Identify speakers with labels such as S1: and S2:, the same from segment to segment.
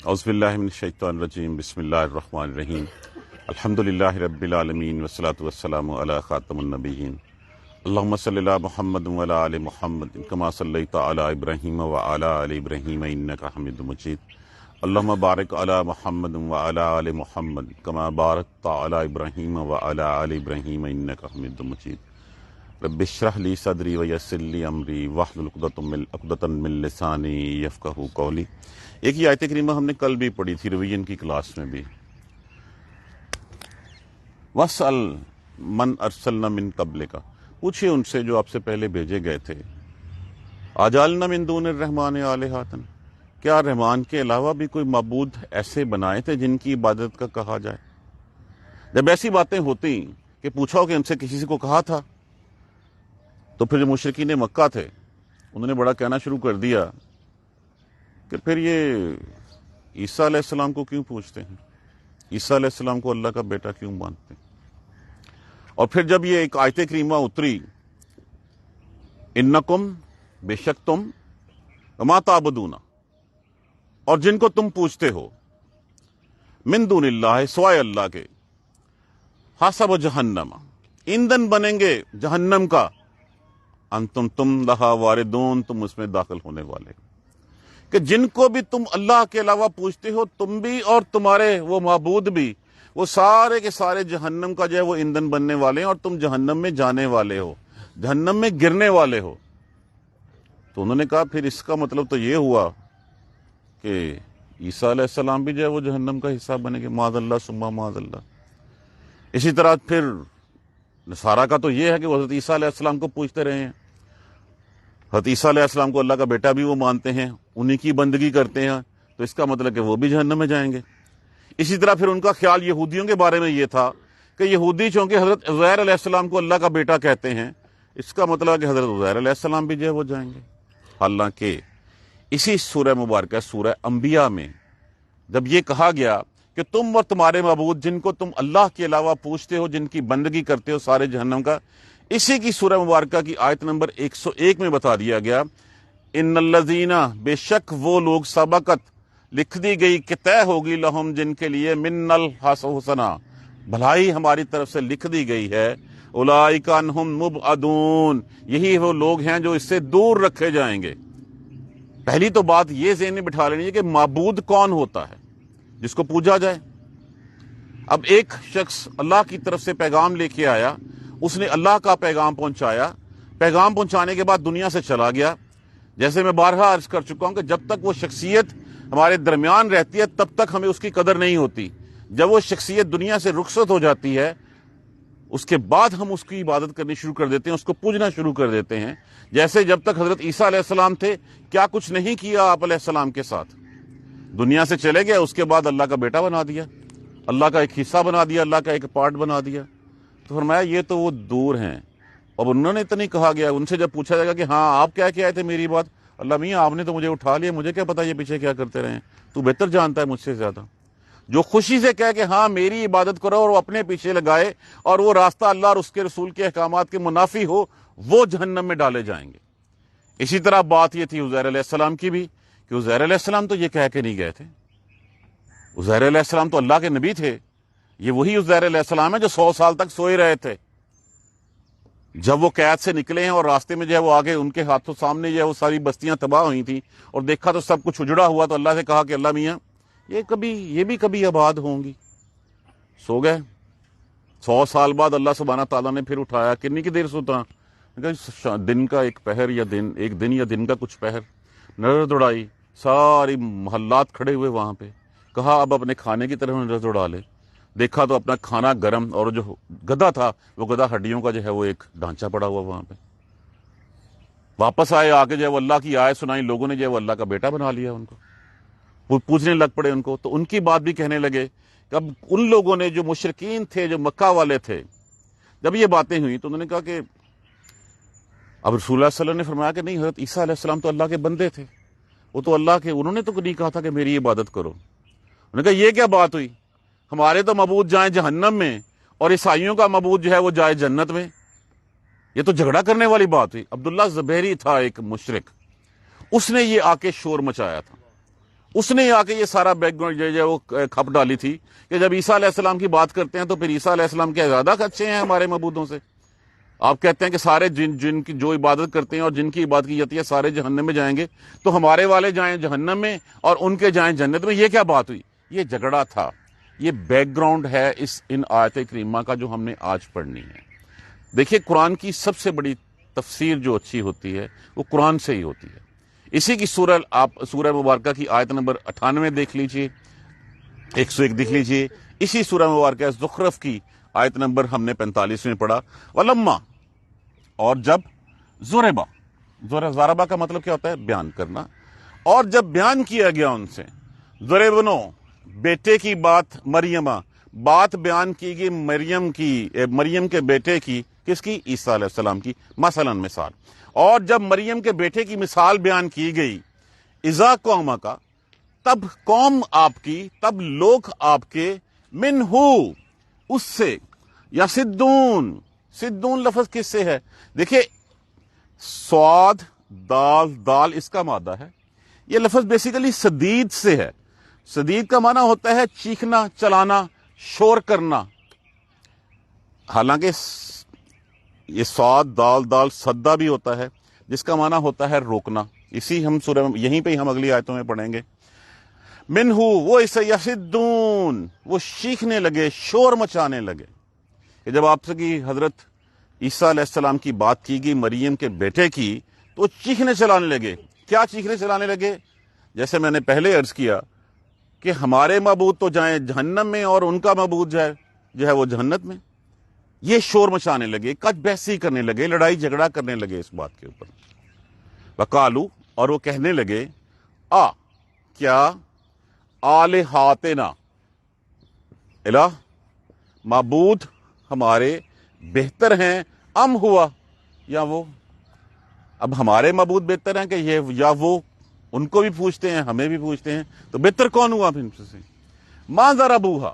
S1: اعوذ باللہ من الشیطان الرجیم بسم اللہ الرحمن الرحیم الحمدللہ رب العالمین والصلاة والسلام علی خاتم النبیین اللہم صلی علی محمد وعلی آل محمد کما صلیت علی ابراہیم وعلی آل ابراہیم انکا حمید مجید اللہم بارک علی محمد وعلی آل محمد کما بارکت علی ابراہیم وعلی آل ابراہیم انکا حمید مجید رب اشرح لی صدری ویسر لی امری واحلل عقدۃ من لسانی یفقہوا قولی۔ ایک یہ آیت کریمہ ہم نے کل بھی پڑھی تھی ریویژن کی کلاس میں بھی۔ وَاسْأَلْ مَنْ أَرْسَلْنَا مِن قَبْلِكَ، پوچھئے ان سے جو آپ سے پہلے بھیجے گئے تھے۔ أَجَعَلْنَا مِن دُونِ الرَّحْمَنِ آلِهَةً، کیا رحمان کے علاوہ بھی کوئی معبود ایسے بنائے تھے جن کی عبادت کا کہا جائے؟ جب ایسی باتیں ہوتی کہ پوچھا ہو کہ ان سے کسی سے کو کہا تھا، تو پھر جو مشرکین مکہ تھے انہوں نے بڑا کہنا شروع کر دیا کہ پھر یہ عیسیٰ علیہ السلام کو کیوں پوچھتے ہیں، عیسیٰ علیہ السلام کو اللہ کا بیٹا کیوں مانتے ہیں؟ اور پھر جب یہ ایک آیت کریمہ اتری، انکم، بے شک تم، وما تعبدون، اور جن کو تم پوچھتے ہو، من دون اللہ، سوائے اللہ کے، حسب جہنم، ایندھن بنیں گے جہنم کا، انتم تم لہا واردون، تم اس میں داخل ہونے والے، کہ جن کو بھی تم اللہ کے علاوہ پوچھتے ہو، تم بھی اور تمہارے وہ معبود بھی، وہ سارے کے سارے جہنم کا جو ہے وہ ایندھن بننے والے ہیں، اور تم جہنم میں جانے والے ہو، جہنم میں گرنے والے ہو۔ تو انہوں نے کہا پھر اس کا مطلب تو یہ ہوا کہ عیسیٰ علیہ السلام بھی جو ہے وہ جہنم کا حصہ بنے گے، معاذ اللہ ثم معاذ اللہ۔ اسی طرح پھر نصارہ کا تو یہ ہے کہ وہ حضرت عیسیٰ علیہ السلام کو پوچھتے رہے ہیں، حضرت عیسیٰ علیہ السلام کو اللہ کا بیٹا بھی وہ مانتے ہیں، انہی کی بندگی کرتے ہیں، تو اس کا مطلب کہ وہ بھی جہنم میں جائیں گے۔ اسی طرح پھر ان کا خیال یہودیوں کے بارے میں یہ تھا کہ یہودی چونکہ حضرت عزیر علیہ السلام کو اللہ کا بیٹا کہتے ہیں، اس کا مطلب ہے کہ حضرت عزیر علیہ السلام بھی جو ہے وہ جائیں گے۔ حالانکہ اسی سورہ مبارکہ سورہ انبیاء میں جب یہ کہا گیا کہ تم اور تمہارے معبود جن کو تم اللہ کے علاوہ پوچھتے ہو، جن کی بندگی کرتے ہو، سارے جہنم کا، اسی کی سورہ مبارکہ کی آیت نمبر 101 میں بتا دیا گیا، ان الذین، بے شک وہ لوگ، سبقت، لکھ دی گئی کہ طے ہوگی، لہم، جن کے لیے، من الحسنہ، بھلائی ہماری طرف سے لکھ دی گئی ہے، اولئک عنہم مبعدون، یہی وہ لوگ ہیں جو اس سے دور رکھے جائیں گے۔ پہلی تو بات یہ ذہن میں بٹھا لینی ہے کہ معبود کون ہوتا ہے جس کو پوجا جائے۔ اب ایک شخص اللہ کی طرف سے پیغام لے کے آیا، اس نے اللہ کا پیغام پہنچایا، پیغام پہنچانے کے بعد دنیا سے چلا گیا۔ جیسے میں بارہا عرض کر چکا ہوں کہ جب تک وہ شخصیت ہمارے درمیان رہتی ہے تب تک ہمیں اس کی قدر نہیں ہوتی، جب وہ شخصیت دنیا سے رخصت ہو جاتی ہے اس کے بعد ہم اس کی عبادت کرنی شروع کر دیتے ہیں، اس کو پوجنا شروع کر دیتے ہیں۔ جیسے جب تک حضرت عیسیٰ علیہ السلام تھے، کیا کچھ نہیں کیا آپ علیہ السلام کے ساتھ، دنیا سے چلے گئے، اس کے بعد اللہ کا بیٹا بنا دیا، اللہ کا ایک حصہ بنا دیا، اللہ کا ایک پارٹ بنا دیا۔ تو فرمایا یہ تو وہ دور ہیں۔ اب انہوں نے تو نہیں کہا گیا، ان سے جب پوچھا جائے گا کہ ہاں آپ کیا آئے تھے میری بات، اللہ میاں آپ نے تو مجھے اٹھا لیا، مجھے کیا پتا یہ پیچھے کیا کرتے رہے ہیں، تو بہتر جانتا ہے مجھ سے زیادہ۔ جو خوشی سے کہے کہ ہاں میری عبادت کرو اور وہ اپنے پیچھے لگائے اور وہ راستہ اللہ اور اس کے رسول کے احکامات کے منافی ہو، وہ جہنم میں ڈالے جائیں گے۔ اسی طرح بات یہ تھی عزیر علیہ السلام کی بھی، کہ عزیر علیہ السلام تو یہ کہہ کے نہیں گئے تھے، عزیر علیہ السلام تو اللہ کے نبی تھے، یہ وہی عزیر علیہ السلام ہے جو 100 سال تک سوئے رہے تھے۔ جب وہ قید سے نکلے ہیں اور راستے میں جو ہے وہ آگے ان کے ہاتھوں سامنے جو ہے وہ ساری بستیاں تباہ ہوئی تھیں اور دیکھا تو سب کچھ اجڑا ہوا، تو اللہ سے کہا کہ اللہ میاں یہ بھی کبھی آباد ہوں گی۔ سو گئے، 100 سال بعد اللہ سبحانہ تعالیٰ نے پھر اٹھایا، کتنی کی دیر سوتا، دن کا ایک پہر یا ایک دن یا دن کا کچھ پہر، نظر دوڑائی، ساری محلات کھڑے ہوئے وہاں پہ، کہا اب اپنے کھانے کی طرف نظر دوڑا لے، دیکھا تو اپنا کھانا گرم، اور جو گدھا تھا وہ گدھا ہڈیوں کا جو ہے وہ ایک ڈھانچہ پڑا ہوا وہاں پہ۔ واپس آئے، آ کے جو ہے وہ اللہ کی آیت سنائی، لوگوں نے جو ہے وہ اللہ کا بیٹا بنا لیا ان کو، وہ پوچھنے لگ پڑے ان کو، تو ان کی بات بھی کہنے لگے کہ اب ان لوگوں نے جو مشرکین تھے، جو مکہ والے تھے، جب یہ باتیں ہوئی تو انہوں نے کہا کہ اب رسول اللہ صلی اللہ علیہ وسلم نے فرمایا کہ نہیں، حضرت عیسیٰ علیہ السلام تو اللہ کے بندے تھے، وہ تو اللہ کے، انہوں نے تو نہیں کہا تھا کہ میری عبادت کرو۔ انہوں نے کہا یہ کیا بات ہوئی، ہمارے تو معبود جائیں جہنم میں اور عیسائیوں کا معبود جو ہے وہ جائے جنت میں، یہ تو جھگڑا کرنے والی بات ہوئی۔ عبداللہ زبیری تھا ایک مشرک، اس نے یہ آ کے شور مچایا تھا، اس نے آ کے یہ سارا بیک گراؤنڈ جو وہ کھپ ڈالی تھی کہ جب عیسیٰ علیہ السلام کی بات کرتے ہیں تو پھر عیسیٰ علیہ السلام کے زیادہ اچھے ہیں ہمارے معبودوں سے. آپ کہتے ہیں کہ سارے جن کی جو عبادت کرتے ہیں اور جن کی عبادت کی جاتی ہے سارے جہنم میں جائیں گے, تو ہمارے والے جائیں جہنم میں اور ان کے جائیں جنت میں. یہ کیا بات ہوئی؟ یہ جھگڑا تھا. یہ بیک گراؤنڈ ہے ان آیت کریمہ کا جو ہم نے آج پڑھنی ہے. دیکھیے, قرآن کی سب سے بڑی تفسیر جو اچھی ہوتی ہے وہ قرآن سے ہی ہوتی ہے. اسی کی آپ سورہ مبارکہ کی آیت نمبر 98 دیکھ لیجئے, 101 دیکھ لیجئے. اسی سورہ مبارکہ زخرف کی آیت نمبر ہم نے 45 میں پڑھا, وَلَمَّا, اور جب ضربہ کا مطلب کیا ہوتا ہے؟ بیان کرنا. اور جب بیان کیا گیا ان سے, ضربنو, بیٹے کی بات, مریمہ, بات بیان کی گئی مریم کے بیٹے کی. کس کی؟ عیسیٰ علیہ السلام کی. مثال. اور جب مریم کے بیٹے کی مثال بیان کی گئی, اذا قوم کا, تب قوم آپ کی, تب لوگ آپ کے, منہو, اس سے, یا سدون لفظ کس سے ہے؟ دیکھیں, سواد دال اس کا مادہ ہے. یہ لفظ بیسیکلی سدید سے ہے. سدید کا معنی ہوتا ہے چیخنا, چلانا, شور کرنا. حالانکہ یہ سواد دال سدا بھی ہوتا ہے جس کا معنی ہوتا ہے روکنا. اسی ہم سورہ یہیں پہ ہم اگلی آیتوں میں پڑھیں گے. منہو, وہ اسے, یسدون, وہ چیخنے لگے, شور مچانے لگے. کہ جب آپ سے کی حضرت عیسیٰ علیہ السلام کی بات کی گئی مریم کے بیٹے کی, تو چیخنے چلانے لگے. کیا چیخنے چلانے لگے؟ جیسے میں نے پہلے عرض کیا کہ ہمارے معبود تو جائیں جہنم میں اور ان کا معبود جو ہے وہ جہنت میں. یہ شور مچانے لگے, کچ بحثی کرنے لگے, لڑائی جھگڑا کرنے لگے اس بات کے اوپر. وقالو, اور وہ کہنے لگے, کیا آلہاتنا, الہ, معبود ہمارے بہتر ہیں, ام ہوا, یا وہ. اب ہمارے معبود بہتر ہیں کہ یہ یا وہ؟ ان کو بھی پوچھتے ہیں, ہمیں بھی پوچھتے ہیں, تو بہتر کون ہوا پھر سے؟ ما ضربوہا,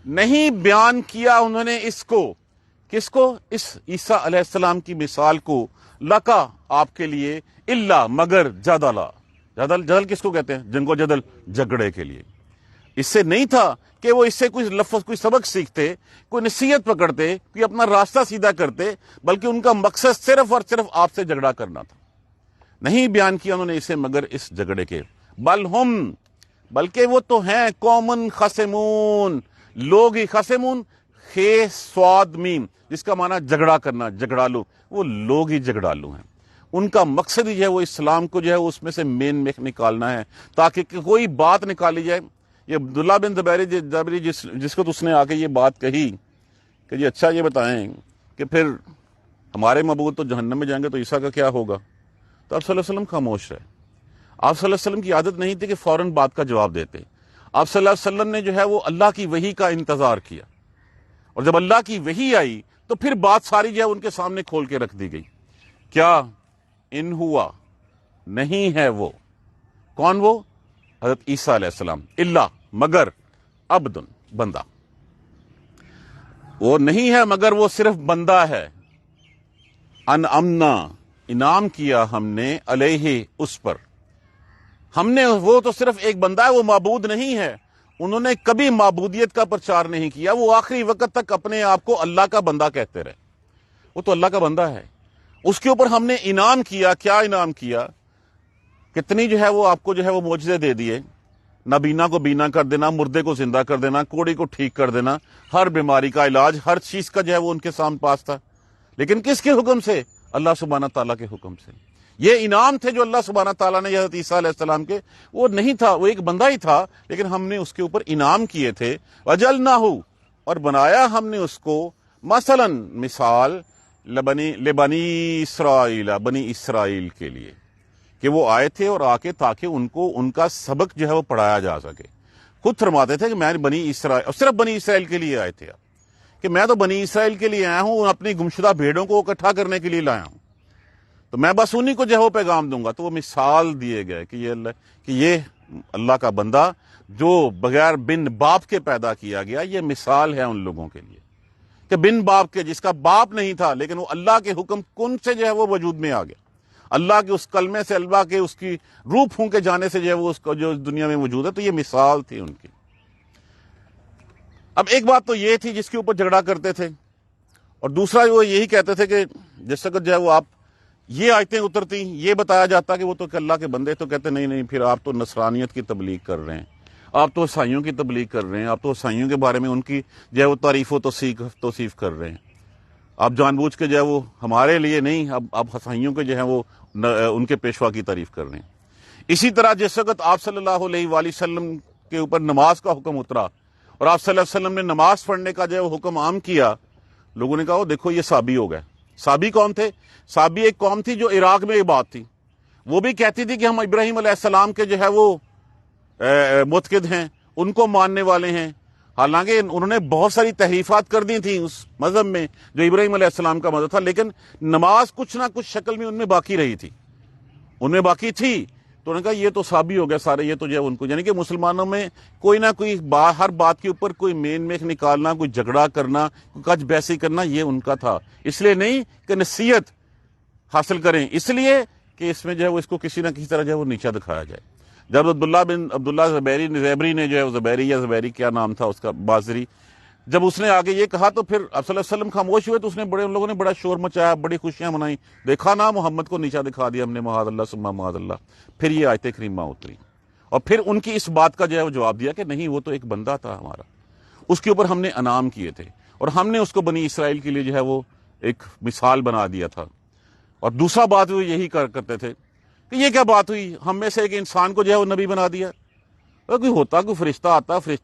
S1: نہیں بیان کیا انہوں نے اس کو. کس کو؟ اس عیسیٰ علیہ السلام کی مثال کو, لکا, آپ کے لیے, الا, مگر, جدل کس کو کہتے ہیں؟ جنگ و جدل, جھگڑے کے لیے. اس سے نہیں تھا کہ وہ اس سے کوئی لفظ, کوئی سبق سیکھتے, کوئی نصیحت پکڑتے, کوئی اپنا راستہ سیدھا کرتے, بلکہ ان کا مقصد صرف اور صرف آپ سے جھگڑا کرنا تھا. نہیں بیان کیا انہوں نے اسے مگر اس جھگڑے کے. بلکہ وہ تو ہیں قومن خصمون, لوگ ہی, خصمون, خے سواد میم, جس کا معنی جھگڑا کرنا, جھگڑالو. وہ لوگ ہی جھگڑالو ہیں. ان کا مقصد ہی جو ہے وہ اسلام کو جو ہے اس میں سے مین نکالنا ہے, تاکہ کوئی بات نکالی جائے. یہ عبداللہ بن زبیری جس کو تو اس نے آ کے یہ بات کہی کہ جی اچھا یہ بتائیں کہ پھر ہمارے معبود تو جہنم میں جائیں گے تو عیسیٰ کا کیا ہوگا؟ تو آپ صلی اللہ علیہ وسلم خاموش رہے. آپ صلی اللہ علیہ وسلم کی عادت نہیں تھی کہ فوراً بات کا جواب دیتے. آپ صلی اللہ علیہ وسلم نے جو ہے وہ اللہ کی وحی کا انتظار کیا, اور جب اللہ کی وحی آئی تو پھر بات ساری جو ہے ان کے سامنے کھول کے رکھ دی گئی. کیا ان ہوا, نہیں ہے وہ. کون وہ؟ حضرت عیسیٰ علیہ السلام. اللہ, مگر, عبدن, بندہ. وہ نہیں ہے مگر وہ صرف بندہ ہے. انعمنا, انعام کیا ہم نے, علیہ, اس پر. ہم نے, وہ تو صرف ایک بندہ ہے, وہ معبود نہیں ہے. انہوں نے کبھی معبودیت کا پرچار نہیں کیا. وہ آخری وقت تک اپنے آپ کو اللہ کا بندہ کہتے رہے. وہ تو اللہ کا بندہ ہے. اس کے اوپر ہم نے انعام کیا. کیا انعام کیا؟ کتنی جو ہے وہ آپ کو جو ہے وہ معجزے دے دیے. نابینا کو بینا کر دینا, مردے کو زندہ کر دینا, کوڑی کو ٹھیک کر دینا, ہر بیماری کا علاج, ہر چیز کا جو ہے وہ ان کے سامنے پاس تھا. لیکن کس کے حکم سے؟ اللہ سبحانہ تعالیٰ کے حکم سے. یہ انعام تھے جو اللہ سبحانہ تعالیٰ نے حضرت عیسیٰ علیہ السلام کے. وہ نہیں تھا, وہ ایک بندہ ہی تھا, لیکن ہم نے اس کے اوپر انعام کیے تھے. وجلناہ, اور بنایا ہم نے اس کو, مثلا, مثال, لبنی اسرائیل, بنی اسرائیل کے لیے, کہ وہ آئے تھے اور آ کے تاکہ ان کو ان کا سبق جو ہے وہ پڑھایا جا سکے. خود فرماتے تھے کہ میں بنی اسرائیل, اور صرف بنی اسرائیل کے لیے آئے تھے کہ میں تو بنی اسرائیل کے لیے آیا ہوں, اپنی گمشدہ بھیڑوں کو اکٹھا کرنے کے لیے لایا ہوں, تو میں بس انہی کو جو ہے وہ پیغام دوں گا. تو وہ مثال دیے گئے کہ یہ اللہ کا بندہ جو بغیر بن باپ کے پیدا کیا گیا, یہ مثال ہے ان لوگوں کے لیے کہ بن باپ کے, جس کا باپ نہیں تھا لیکن وہ اللہ کے حکم کن سے جو ہے وہ وجود میں آ گیا. اللہ کے اس کلمے سے، اللہ کے اس کی روح پھونکے جانے سے جو ہے وہ اس کو جو دنیا میں موجود ہے. تو یہ مثال تھی ان کی. اب ایک بات تو یہ تھی جس کے اوپر جھگڑا کرتے تھے، اور دوسرا وہ یہی کہتے تھے کہ جس وقت جو ہے وہ آپ یہ آیتیں اترتی، یہ بتایا جاتا کہ وہ تو کہ اللہ کے بندے، تو کہتے نہیں نہیں، پھر آپ تو نصرانیت کی تبلیغ کر رہے ہیں، آپ تو عیسائیوں کی تبلیغ کر رہے ہیں، آپ تو عیسائیوں کے بارے میں ان کی جو ہے وہ تعریف و توصیف کر رہے ہیں. آپ جان بوجھ کے جو ہے وہ ہمارے لیے نہیں، اب آپ عیسائیوں کے جو ہے وہ ان کے پیشوا کی تعریف کر رہے ہیں. اسی طرح جس وقت آپ صلی اللہ علیہ وآلہ وسلم کے اوپر نماز کا حکم اترا اور آپ صلی اللہ علیہ وسلم نے نماز پڑھنے کا جو ہے وہ حکم عام کیا، لوگوں نے کہا وہ دیکھو یہ صحابی ہو گئے. صحابی کون تھے؟ صحابی ایک قوم تھی جو عراق میں یہ بات تھی، وہ بھی کہتی تھی کہ ہم ابراہیم علیہ السلام کے جو ہے وہ معتقد ہیں، ان کو ماننے والے ہیں. حالانکہ انہوں نے بہت ساری تحریفات کر دی تھیں اس مذہب میں جو ابراہیم علیہ السلام کا مذہب تھا، لیکن نماز کچھ نہ کچھ شکل میں ان میں باقی رہی تھی، ان میں باقی تھی. تو انہوں نے کہا یہ تو صحابی ہو گئے سارے، یہ تو جو ہے ان کو، یعنی کہ مسلمانوں میں کوئی نہ کوئی ہر بات کے اوپر کوئی مین میک نکالنا، کوئی جھگڑا کرنا، کوئی کچ بحثی کرنا، یہ ان کا تھا. اس لیے نہیں کہ نصیحت حاصل کریں، اس لیے کہ اس میں جو ہے وہ اس کو کسی نہ کسی طرح جو ہے وہ نیچا دکھایا جائے. جب عبداللہ زبیری نے جو ہے زبیری کیا نام تھا اس کا، بازری، جب اس نے آگے یہ کہا تو پھر اب صلی اللہ علیہ وسلم خاموش ہوئے، تو اس نے ان لوگوں نے بڑا شور مچایا، بڑی خوشیاں منائی، دیکھا نا محمد کو نیچا دکھا دیا ہم نے، معاذ اللہ ثم معاذ اللہ. پھر یہ آیت کریمہ اتری اور پھر ان کی اس بات کا جو ہے وہ جواب دیا کہ نہیں، وہ تو ایک بندہ تھا ہمارا، اس کے اوپر ہم نے انعام کیے تھے اور ہم نے اس کو بنی اسرائیل کے لیے جو ہے وہ ایک مثال بنا دیا تھا. اور دوسرا بات وہ یہی کرتے تھے کہ یہ کیا بات ہوئی، ہم میں سے ایک انسان کو جو ہے وہ نبی بنا دیا. کوئی ہوتا، کوئی فرشتہ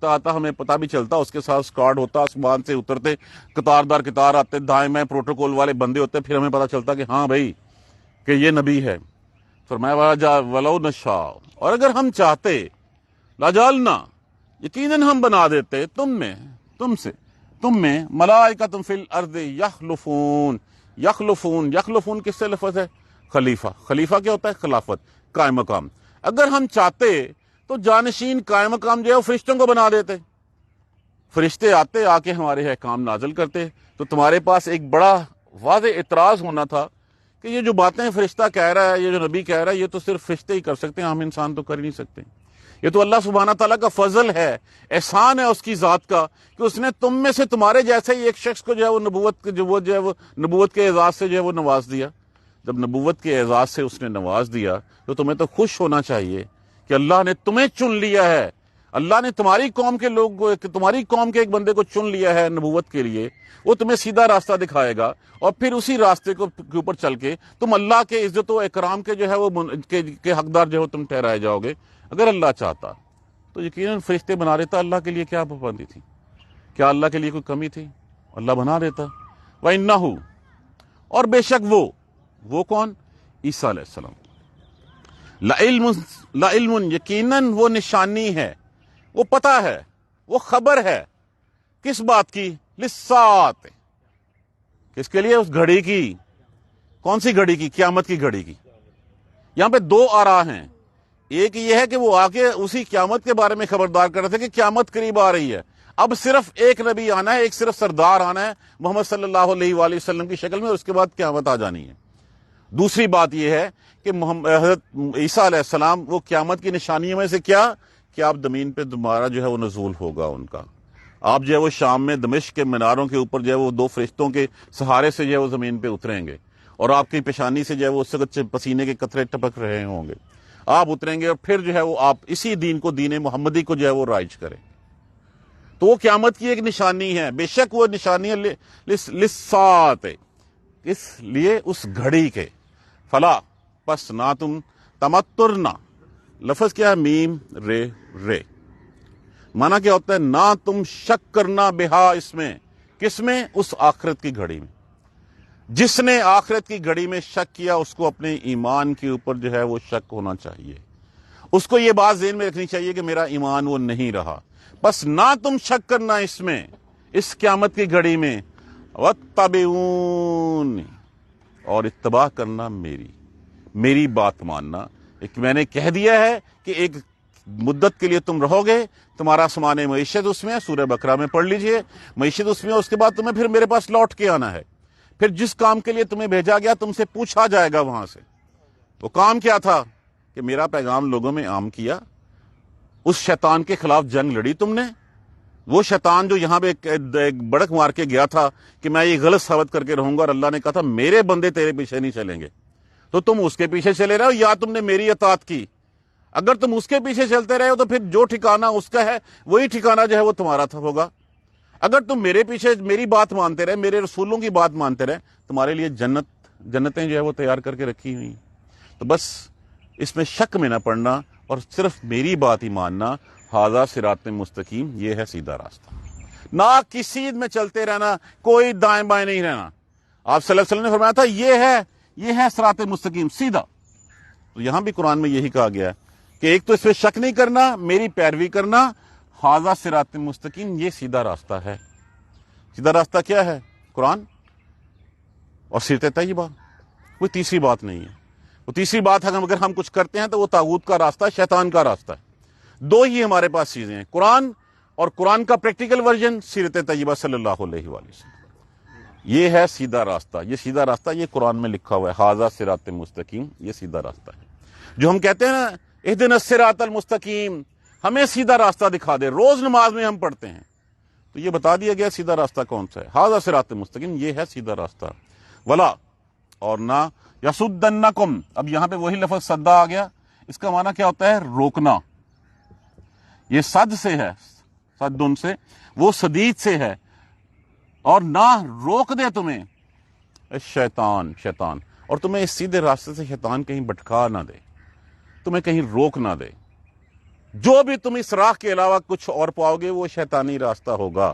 S1: آتا، ہمیں پتہ بھی چلتا، اس کے ساتھ اسکواڈ ہوتا، آسمان سے اترتے، قطار دار قطار آتے، دائیں میں پروٹوکول والے بندے ہوتے، پھر ہمیں پتہ چلتا کہ ہاں بھائی کہ یہ نبی ہے. فرمایا ولو نشاء، اور اگر ہم چاہتے، لجعلنا، یقیناً ہم بنا دیتے، تم میں ملائکۃ فی الارض یخلفون کس سے لفظ ہے؟ خلیفہ کیا ہوتا ہے؟ خلافت، قائم مقام. اگر ہم چاہتے تو جانشین قائم مقام جو ہے وہ فرشتوں کو بنا دیتے، فرشتے آتے، آ کے ہمارے احکام نازل کرتے. تو تمہارے پاس ایک بڑا واضح اعتراض ہونا تھا کہ یہ جو باتیں فرشتہ کہہ رہا ہے، یہ جو نبی کہہ رہا ہے، یہ تو صرف فرشتے ہی کر سکتے ہیں، ہم انسان تو کر ہی نہیں سکتے. یہ تو اللہ سبحانہ تعالیٰ کا فضل ہے، احسان ہے اس کی ذات کا کہ اس نے تم میں سے تمہارے جیسے ہی ایک شخص کو جو ہے وہ نبوت کے اعزاز سے جو ہے وہ نواز دیا. جب نبوت کے اعزاز سے اس نے نواز دیا تو تمہیں تو خوش ہونا چاہیے کہ اللہ نے تمہیں چن لیا ہے، اللہ نے تمہاری قوم کے تمہاری قوم کے ایک بندے کو چن لیا ہے نبوت کے لیے. وہ تمہیں سیدھا راستہ دکھائے گا اور پھر اسی راستے کے اوپر چل کے تم اللہ کے عزت و اکرام کے جو ہے وہ کے حقدار جو ہے تم ٹھہرائے جاؤ گے. اگر اللہ چاہتا تو یقیناً فرشتے بنا دیتا. اللہ کے لیے کیا پابندی تھی؟ کیا اللہ کے لیے کوئی کمی تھی؟ اللہ بنا دیتا. وَإِنَّهُ، اور بے شک وہ کون؟ عیسیٰ علیہ السلام. لَعِلْمٌ، یقیناً وہ نشانی ہے، وہ پتہ ہے، وہ خبر ہے. کس بات کی؟ لِلسَّاعَةِ، کس کے لیے؟ اس گھڑی کی. کون سی گھڑی کی؟ قیامت کی گھڑی کی. یہاں پہ دو آراء ہیں. ایک یہ ہے کہ وہ آ کے اسی قیامت کے بارے میں خبردار کر رہے تھے کہ قیامت قریب آ رہی ہے، اب صرف ایک نبی آنا ہے، ایک صرف سردار آنا ہے محمد صلی اللہ علیہ وآلہ وسلم کی شکل میں، اور اس کے بعد قیامت آ جانی ہے. دوسری بات یہ ہے کہ حضرت عیسیٰ علیہ السلام وہ قیامت کی نشانیوں میں سے کیا کہ آپ زمین پہ دوبارہ جو ہے وہ نزول ہوگا ان کا. آپ جو ہے وہ شام میں دمشق کے میناروں کے اوپر جو ہے وہ دو فرشتوں کے سہارے سے جو ہے وہ زمین پہ اتریں گے، اور آپ کی پیشانی سے جو ہے وہ اس وقت پسینے کے قطرے ٹپک رہے ہوں گے. آپ اتریں گے اور پھر جو ہے وہ آپ اسی دین کو، دین محمدی کو جو ہے وہ رائج کریں. تو وہ قیامت کی ایک نشانی ہے. بے شک وہ نشانی ہے لِلسَّاعَةِ، اس لیے اس گھڑی کے. فلا، پس نہ تم تمترنا، لفظ کیا ہے؟ میم رے. مانا کیا ہوتا ہے؟ نہ تم شک کرنا بہا، اس میں. کس میں؟ اس آخرت کی گھڑی میں. جس نے آخرت کی گھڑی میں شک کیا اس کو اپنے ایمان کے اوپر جو ہے وہ شک ہونا چاہیے. اس کو یہ بات ذہن میں رکھنی چاہیے کہ میرا ایمان وہ نہیں رہا. بس نہ تم شک کرنا اس میں، اس قیامت کی گھڑی میں. وَاتَّبِعُونِ، اور اتباع کرنا میری بات ماننا. ایک میں نے کہہ دیا ہے کہ ایک مدت کے لیے تم رہو گے، تمہارا سامان معیشت اس میں، سورہ بقرہ میں پڑھ لیجئے، معیشت اس میں. اس کے بعد تمہیں پھر میرے پاس لوٹ کے آنا ہے. پھر جس کام کے لیے تمہیں بھیجا گیا تم سے پوچھا جائے گا وہاں سے. وہ کام کیا تھا کہ میرا پیغام لوگوں میں عام کیا، اس شیطان کے خلاف جنگ لڑی تم نے۔ وہ شیطان جو یہاں پہ ایک بڑک مار کے گیا تھا کہ میں یہ غلط ثابت کر کے رہوں گا، اور اللہ نے کہا تھا میرے بندے تیرے پیچھے نہیں چلیں گے، تو تم اس کے پیچھے چلے رہے ہو یا تم نے میری اطاعت کی؟ اگر تم اس کے پیچھے چلتے رہے ہو تو پھر جو ٹھکانہ اس کا ہے وہی ٹھکانہ جو ہے وہ تمہارا تھا ہوگا۔ اگر تم میرے پیچھے میری بات مانتے رہے، میرے رسولوں کی بات مانتے رہے، تمہارے لیے جنتیں جو ہے وہ تیار کر کے رکھی ہوئی۔ تو بس اس میں شک میں نہ پڑنا اور صرف میری بات ہی ماننا، ھذا صراط مستقیم، یہ ہے سیدھا راستہ۔ نہ کسی میں چلتے رہنا، کوئی دائیں بائیں نہیں رہنا۔ آپ صلی اللہ علیہ وسلم نے فرمایا تھا یہ ہے صراط مستقیم، سیدھا۔ تو یہاں بھی قرآن میں یہی کہا گیا ہے کہ ایک تو اس پہ شک نہیں کرنا، میری پیروی کرنا، ھذا صراط مستقیم، یہ سیدھا راستہ ہے۔ سیدھا راستہ کیا ہے؟ قرآن اور سیرت طیبہ، کوئی تیسری بات نہیں ہے۔ وہ تیسری بات اگر ہم کچھ کرتے ہیں تو وہ طاغوت کا راستہ، شیطان کا راستہ ہے۔ دو ہی ہمارے پاس چیزیں ہیں، قرآن اور قرآن کا پریکٹیکل ورژن، سیرت طیبہ صلی اللہ علیہ وآلہ وسلم۔ یہ ہے سیدھا راستہ، یہ سیدھا راستہ، یہ قرآن میں لکھا ہوا ہے، ھذا صراط مستقیم، یہ سیدھا راستہ ہے۔ جو ہم کہتے ہیں نا اہدنا الصراط المستقیم، ہمیں سیدھا راستہ دکھا دے، روز نماز میں ہم پڑھتے ہیں، تو یہ بتا دیا گیا سیدھا راستہ کون سا ہے، ھذا صراط مستقیم، یہ ہے سیدھا راستہ۔ ولا، اور نہ، یصدنکم، اب یہاں پہ وہی لفظ صدا آ گیا، اس کا معنی کیا ہوتا ہے؟ روکنا۔ یہ صد سے ہے، صدن سے، وہ صدید سے ہے، اور نہ روک دے تمہیں شیطان، اور تمہیں اس سیدھے راستے سے شیطان کہیں بھٹکا نہ دے، تمہیں کہیں روک نہ دے۔ جو بھی تم اس راہ کے علاوہ کچھ اور پاؤ گے وہ شیطانی راستہ ہوگا۔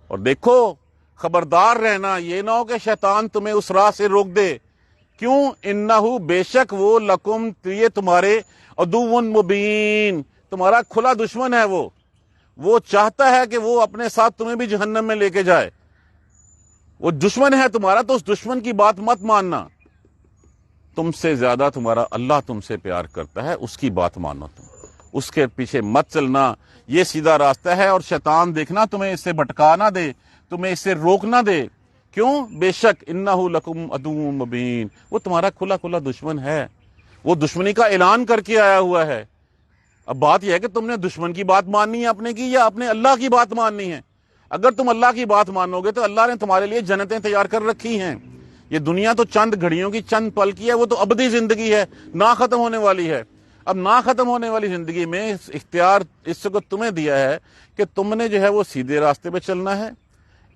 S1: اور دیکھو، خبردار رہنا، یہ نہ ہو کہ شیطان تمہیں اس راہ سے روک دے۔ کیوں؟ انہو، بے شک وہ، لکم، یہ تمہارے، عدو مبین، تمہارا کھلا دشمن ہے۔ وہ چاہتا ہے کہ وہ اپنے ساتھ تمہیں بھی جہنم میں لے کے جائے۔ وہ دشمن ہے تمہارا، تو اس دشمن کی بات مت ماننا۔ تم سے زیادہ تمہارا اللہ تم سے پیار کرتا ہے، اس کی بات مانو، تم اس کے پیچھے مت چلنا، یہ سیدھا راستہ ہے۔ اور شیطان دیکھنا تمہیں اس سے بھٹکا نہ دے، تمہیں اس سے روک نہ دے۔ کیوں؟ بے شک انہو لکم عدو مبین، وہ تمہارا کھلا دشمن ہے، وہ دشمنی کا اعلان کر کے آیا ہوا ہے۔ اب بات یہ ہے کہ تم نے دشمن کی بات ماننی ہے اپنے کی، یا اپنے اللہ کی بات ماننی ہے۔ اگر تم اللہ کی بات مانو گے تو اللہ نے تمہارے لیے جنتیں تیار کر رکھی ہیں۔ یہ دنیا تو چند گھڑیوں کی، چند پل کی ہے، وہ تو ابدی زندگی ہے، نہ ختم ہونے والی ہے۔ اب نہ ختم ہونے والی زندگی میں اختیار اس وقت تمہیں دیا ہے کہ تم نے جو ہے وہ سیدھے راستے پہ چلنا ہے۔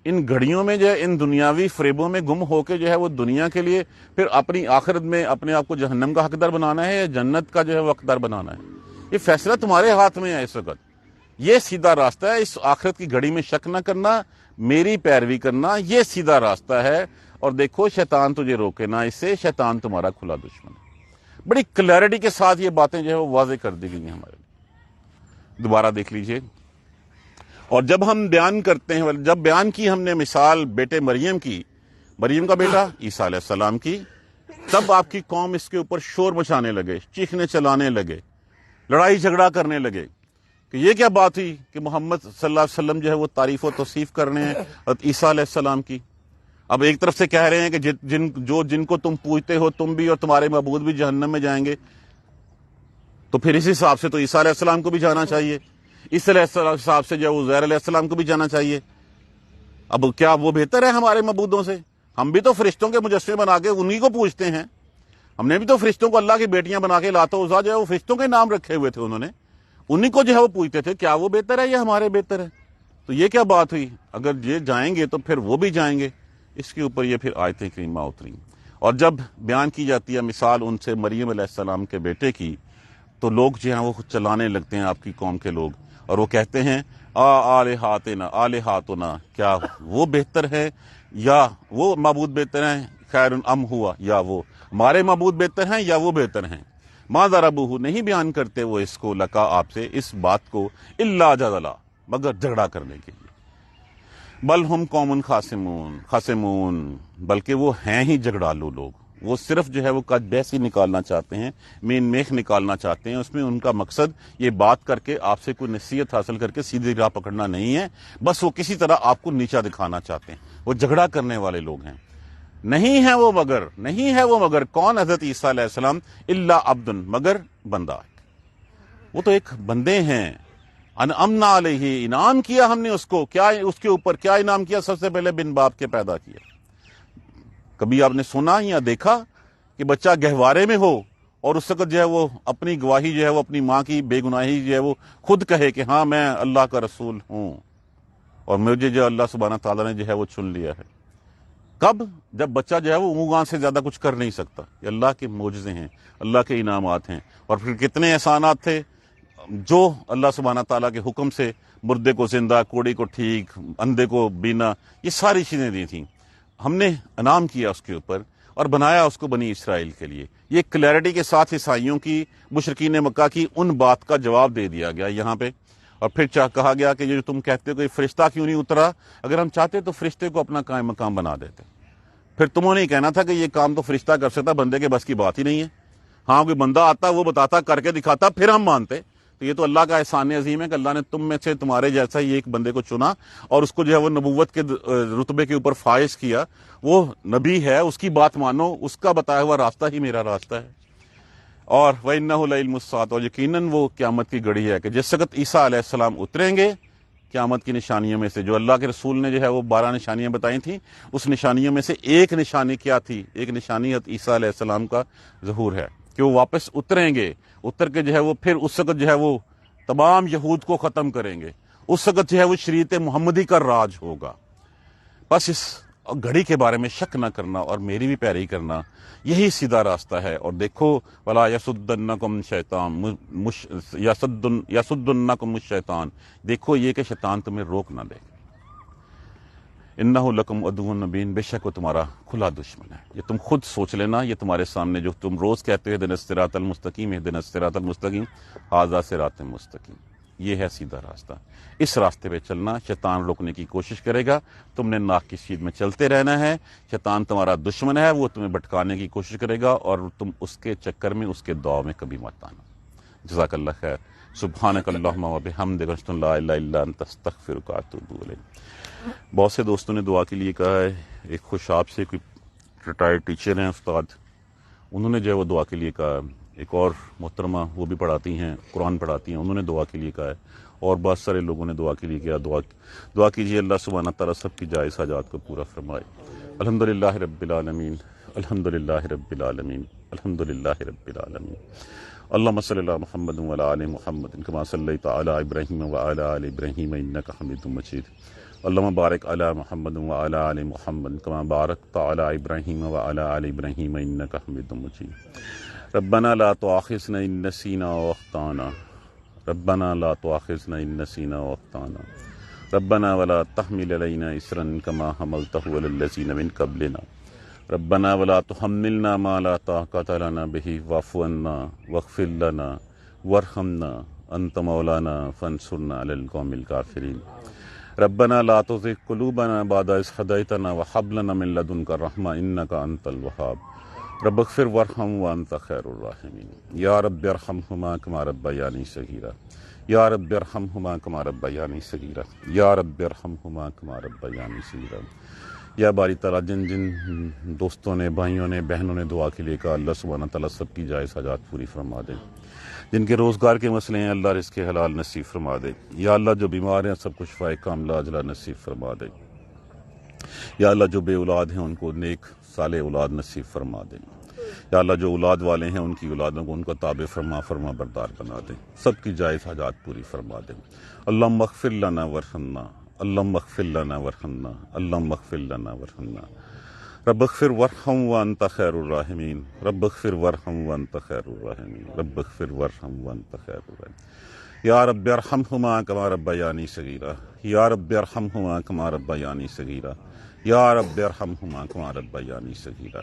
S1: ان گھڑیوں میں جو ہے، ان دنیاوی فریبوں میں گم ہو کے جو ہے وہ دنیا کے لیے پھر اپنی آخرت میں اپنے آپ کو جہنم کا حقدار بنانا ہے یا جنت کا جو ہے وہ حقدار بنانا ہے۔ یہ فیصلہ تمہارے ہاتھ میں ہے اس وقت۔ یہ سیدھا راستہ ہے، اس آخرت کی گھڑی میں شک نہ کرنا، میری پیروی کرنا، یہ سیدھا راستہ ہے۔ اور دیکھو، شیطان تجھے روکے نہ اس سے، شیطان تمہارا کھلا دشمن ہے۔ بڑی کلیئرٹی کے ساتھ یہ باتیں جو ہے وہ واضح کر دی گئی ہیں ہمارے لیے۔ دوبارہ دیکھ لیجئے۔ اور جب ہم بیان کرتے ہیں، جب بیان کی ہم نے مثال بیٹے مریم کی، مریم کا بیٹا عیسیٰ علیہ السلام کی، تب آپ کی قوم اس کے اوپر شور مچانے لگے، چیخنے چلانے لگے، لڑائی جھگڑا کرنے لگے کہ یہ کیا بات ہوئی کہ محمد صلی اللہ علیہ وسلم جو ہے وہ تعریف و توصیف کر رہے ہیں عیسیٰ علیہ السلام کی۔ اب ایک طرف سے کہہ رہے ہیں کہ جن کو تم پوجتے ہو تم بھی اور تمہارے معبود بھی جہنم میں جائیں گے، تو پھر اس حساب سے تو عیسیٰ علیہ السلام کو بھی جانا چاہیے، اس حساب سے جو ہے عزیر علیہ السلام کو بھی جانا چاہیے۔ اب کیا وہ بہتر ہے ہمارے معبودوں سے؟ ہم بھی تو فرشتوں کے مجسمے بنا کے انہی کو پوجتے ہیں، ہم نے بھی تو فرشتوں کو اللہ کی بیٹیاں بنا کے، لات و عزیٰ جو ہے وہ فرشتوں کے نام رکھے ہوئے تھے، انہوں نے انہی کو جو ہے وہ پوجتے تھے۔ کیا وہ بہتر ہے یا ہمارے بہتر ہے؟ تو یہ کیا بات ہوئی؟ اگر یہ جائیں گے تو پھر وہ بھی جائیں گے۔ اس کے اوپر یہ پھر آیتیں کریمہ اتری۔ اور جب بیان کی جاتی ہے مثال ان سے مریم علیہ السلام کے بیٹے کی، تو لوگ جو ہیں وہ چلانے لگتے ہیں، آپ کی قوم کے لوگ، اور وہ کہتے ہیں آلہاتنا، کیا وہ بہتر ہے یا وہ معبود بہتر ہیں؟ خیر ام ہوا، یا وہ ہمارے معبود بہتر ہیں یا وہ بہتر ہیں؟ ما ضربوہ، نہیں بیان کرتے وہ اس کو، لکا آپ سے اس بات کو، الا جدلا، مگر جھگڑا کرنے کے لیے۔ بل ہم قوم خاصمون، بلکہ وہ ہیں ہی جھگڑالو لوگ، وہ صرف جو ہے وہ کج بحث ہی نکالنا چاہتے ہیں، مین میخ نکالنا چاہتے ہیں۔ اس میں ان کا مقصد یہ بات کر کے آپ سے کوئی نصیحت حاصل کر کے سیدھی راہ پکڑنا نہیں ہے، بس وہ کسی طرح آپ کو نیچا دکھانا چاہتے ہیں، وہ جھگڑا کرنے والے لوگ ہیں۔ نہیں ہے وہ مگر کون؟ حضرت عیسیٰ علیہ السلام، الا عبدن، مگر بندہ، وہ تو ایک بندے ہیں، انعمنا علیہ، انعام کیا ہم نے اس کو، کیا اس کے اوپر کیا انعام کیا؟ سب سے پہلے بن باپ کے پیدا کیا۔ کبھی آپ نے سنا یا دیکھا کہ بچہ گہوارے میں ہو اور اس وقت جو ہے وہ اپنی گواہی جو ہے وہ اپنی ماں کی بے گناہی جو ہے وہ خود کہے کہ ہاں میں اللہ کا رسول ہوں اور مجھے جو اللہ سبحانہ تعالیٰ نے جو ہے وہ چن لیا ہے؟ کب؟ جب بچہ جو ہے وہ اونگاں سے زیادہ کچھ کر نہیں سکتا۔ یہ اللہ کے معجزے ہیں، اللہ کے انعامات ہیں۔ اور پھر کتنے احسانات تھے جو اللہ سبحانہ تعالیٰ کے حکم سے مردے کو زندہ، کوڑی کو ٹھیک، اندھے کو بینا، یہ ساری چیزیں دی تھیں۔ ہم نے انعام کیا اس کے اوپر اور بنایا اس کو بنی اسرائیل کے لیے۔ یہ کلیئرٹی کے ساتھ عیسائیوں کی، مشرکین مکہ کی ان بات کا جواب دے دیا گیا یہاں پہ۔ اور پھر کہا گیا کہ جو تم کہتے ہو کہ فرشتہ کیوں نہیں اترا، اگر ہم چاہتے تو فرشتے کو اپنا قائم مقام بنا دیتے۔ پھر تمہوں نے کہنا تھا کہ یہ کام تو فرشتہ کر سکتا، بندے کے بس کی بات ہی نہیں ہے۔ ہاں کوئی بندہ آتا، وہ بتاتا، کر کے دکھاتا، پھر ہم مانتے۔ تو یہ تو اللہ کا احسان عظیم ہے کہ اللہ نے تم میں سے تمہارے جیسا ہی ایک بندے کو چنا اور اس کو جو ہے وہ نبوت کے رتبے کے اوپر فائز کیا۔ وہ نبی ہے، اس کی بات مانو، اس کا بتایا ہوا راستہ ہی میرا راستہ ہے۔ اور وَإِنَّهُ لَعِلْمُ السَّاعَةِ، اور یقیناً وہ قیامت کی گھڑی ہے کہ جس وقت عیسیٰ علیہ السلام اتریں گے، قیامت کی نشانیوں میں سے جو اللہ کے رسول نے جو ہے وہ 12 نشانیاں بتائی تھیں، اس نشانیوں میں سے ایک نشانی کیا تھی؟ ایک نشانی حضرت عیسیٰ علیہ السلام کا ظہور ہے کہ وہ واپس اتریں گے، اتر کے جو ہے وہ پھر اس وقت جو ہے وہ تمام یہود کو ختم کریں گے۔ اس وقت جو ہے وہ شریعت محمدی کا راج ہوگا۔ بس اس گھڑی کے بارے میں شک نہ کرنا اور میری بھی پیروی کرنا، یہی سیدھا راستہ ہے۔ اور دیکھو وَلَا يَصُدَّنَّكُمْ شَيْطَانٌ يَصُدُّنَّكُمُ الشَّيْطَانُ، دیکھو یہ کہ شیطان تمہیں روک نہ دے۔ اِنَّهُ لَكُمْ عَدُوٌّ مُّبِينٌ، بے شک وہ تمہارا کھلا دشمن ہے۔ یہ تم خود سوچ لینا، یہ تمہارے سامنے جو تم روز کہتے ہو اهدنا الصراط المستقیم، اهدنا الصراط المستقیم، ھذا صراط مستقیم، یہ ہے سیدھا راستہ۔ اس راستے پہ چلنا، شیطان روکنے کی کوشش کرے گا، تم نے ناک کی سیدھ میں چلتے رہنا ہے۔ شیطان تمہارا دشمن ہے، وہ تمہیں بھٹکانے کی کوشش کرے گا اور تم اس کے چکر میں، اس کے داؤ میں کبھی مت آنا۔ جزاک اللہ خیر۔ سبحانک اللہم و بحمدک، اشہد ان لا الہ الا انت، استغفرک و اتوب الیک۔ بہت سے دوستوں نے دعا کے لیے کہا ہے۔ ایک خوشاب سے کوئی ریٹائرڈ ٹیچر ہیں، استاد، انہوں نے جو ہے وہ دعا کے لیے کہا۔ ایک اور محترمہ، وہ بھی پڑھاتی ہیں، قرآن پڑھاتی ہیں، انہوں نے دعا کے لیے کہا ہے۔ اور بہت سارے لوگوں نے دعا کے لیے کیا۔ دعا کیجیے اللہ سبحانہ تعالیٰ سب کی جائز حاجات کو پورا فرمائے۔ الحمدللہ رب العالمین، الحمدللہ رب العالمین، الحمدللہ رب العالمین۔ اللہم صلی علی محمد وعلی آل محمد کما صلیت علی ابراہیم وعلی آل ابراہیم انک حمید مجید۔ اللہم بارک علی محمد وعلی آل محمد کما بارکت علی ابراہیم وعلی آل ابراہیم انک حمید مجید۔ ربنا لا تؤاخذنا ان نسینا واخطانا، ربنا لا تؤاخذنا ان نسینا واخطانا، ربنا ولا تحمل علینا اصرا کما حملته علی الذین من قبلنا، ربنا ولا تحملنا ما لا طاقة لنا به واعف عنا واغفر لنا وارحمنا انت مولانا فانصرنا على القوم الكافرین۔ ربنا لا تزغ قلوبنا بعد إذ هديتنا وهب لنا من لدنك رحمة إنك أنت الوهاب، رب اغفر وارحم وأنت خير الراحمين۔ یا رب ارحمهما كما ربياني صغيرا، یا رب ارحمهما كما ربياني صغيرا، یا رب ارحمهما كما ربياني صغيرا۔ یا باری تعالیٰ جن جن دوستوں نے، بھائیوں نے، بہنوں نے دعا کے لیے کہا، اللہ سبحانہ تعالیٰ سب کی جائز حاجات پوری فرما دے۔ جن کے روزگار کے مسئلے ہیں، اللہ رزق حلال نصیب فرما دے۔ یا اللہ جو بیمار ہیں سب کو شفائے کاملہ عاجلہ نصیب فرما دے۔ یا اللہ جو بے اولاد ہیں ان کو نیک صالح اولاد نصیب فرما دے۔ یا اللہ جو اولاد والے ہیں ان کی اولادوں کو ان کا تابع فرما بردار بنا دے، سب کی جائز حاجات پوری فرما دے۔ اللہم اغفر لنا وارحمنا، اللہم اغفر لنا وارحمنا، اللہم اغفر لنا وارحمنا، رب اغفر وارحم وانت خیر الراحمین، رب اغفر وارحم وانت خیر الراحمین، رب اغفر وارحم وانت خیر الراحمین۔ یا رب ارحمہما کما ربیانی صغیرا، یا رب ارحمہما کما ربیانی صغیرا، یا رب ارحمہما کما ربیانی صغیرا۔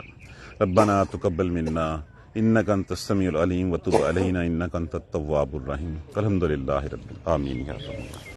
S1: ربنا تقبل منا انک انت السمیع العلیم وتب علینا انک انت التواب الرحیم۔ الحمدللہ رب العالمین۔ آمین یا رب۔